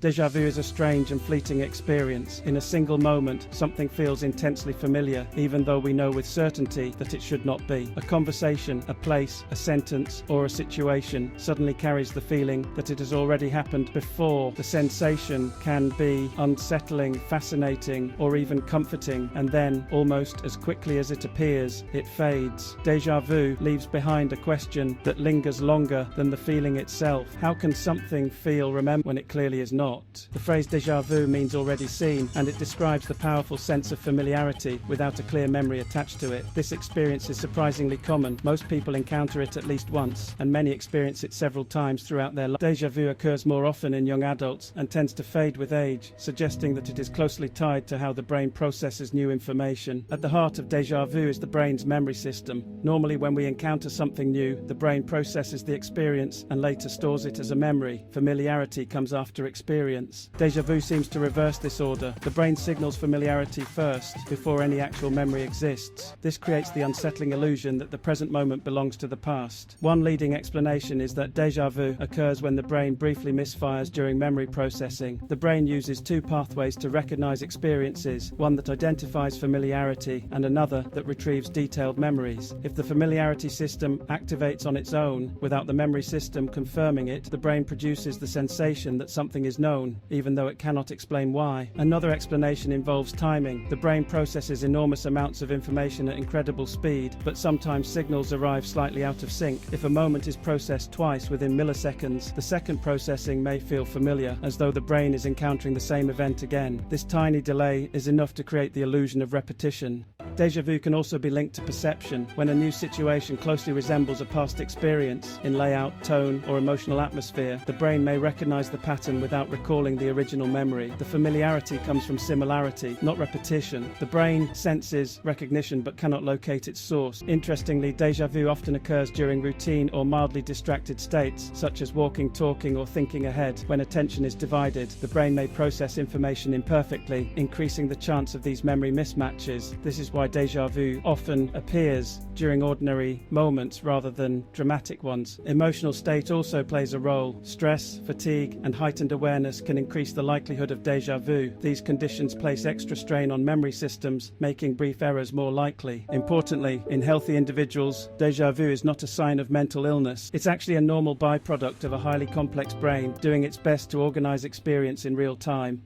Deja vu is a strange and fleeting experience. In a single moment, something feels intensely familiar, even though we know with certainty that it should not be. A conversation, a place, a sentence, or a situation suddenly carries the feeling that it has already happened before. The sensation can be unsettling, fascinating, or even comforting, and then, almost as quickly as it appears, it fades. Deja vu leaves behind a question that lingers longer than the feeling itself. How can something feel remembered when it clearly is not? The phrase déjà vu means already seen, and it describes the powerful sense of familiarity without a clear memory attached to it. This experience is surprisingly common. Most people encounter it at least once, and many experience it several times throughout their life. Déjà vu occurs more often in young adults and tends to fade with age, suggesting that it is closely tied to how the brain processes new information. At the heart of déjà vu is the brain's memory system. Normally, when we encounter something new, the brain processes the experience and later stores it as a memory. Familiarity comes after experience. Déjà vu seems to reverse this order. The brain signals familiarity first, before any actual memory exists. This creates the unsettling illusion that the present moment belongs to the past. One leading explanation is that déjà vu occurs when the brain briefly misfires during memory processing. The brain uses two pathways to recognize experiences, one that identifies familiarity and another that retrieves detailed memories. If the familiarity system activates on its own, without the memory system confirming it, the brain produces the sensation that something is known, even though it cannot explain why. Another explanation involves timing. The brain processes enormous amounts of information at incredible speed, but sometimes signals arrive slightly out of sync. If a moment is processed twice within milliseconds, the second processing may feel familiar, as though the brain is encountering the same event again. This tiny delay is enough to create the illusion of repetition. Déjà vu can also be linked to perception. When a new situation closely resembles a past experience in layout, tone, or emotional atmosphere, the brain may recognize the pattern without recalling the original memory. The familiarity comes from similarity, not repetition. The brain senses recognition but cannot locate its source. Interestingly, déjà vu often occurs during routine or mildly distracted states, such as walking, talking, or thinking ahead. When attention is divided, the brain may process information imperfectly, increasing the chance of these memory mismatches. This is why déjà vu often appears during ordinary moments rather than dramatic ones. Emotional state also plays a role. Stress, fatigue, and heightened awareness can increase the likelihood of déjà vu. These conditions place extra strain on memory systems, making brief errors more likely. Importantly, in healthy individuals, déjà vu is not a sign of mental illness. It's actually a normal byproduct of a highly complex brain doing its best to organize experience in real time.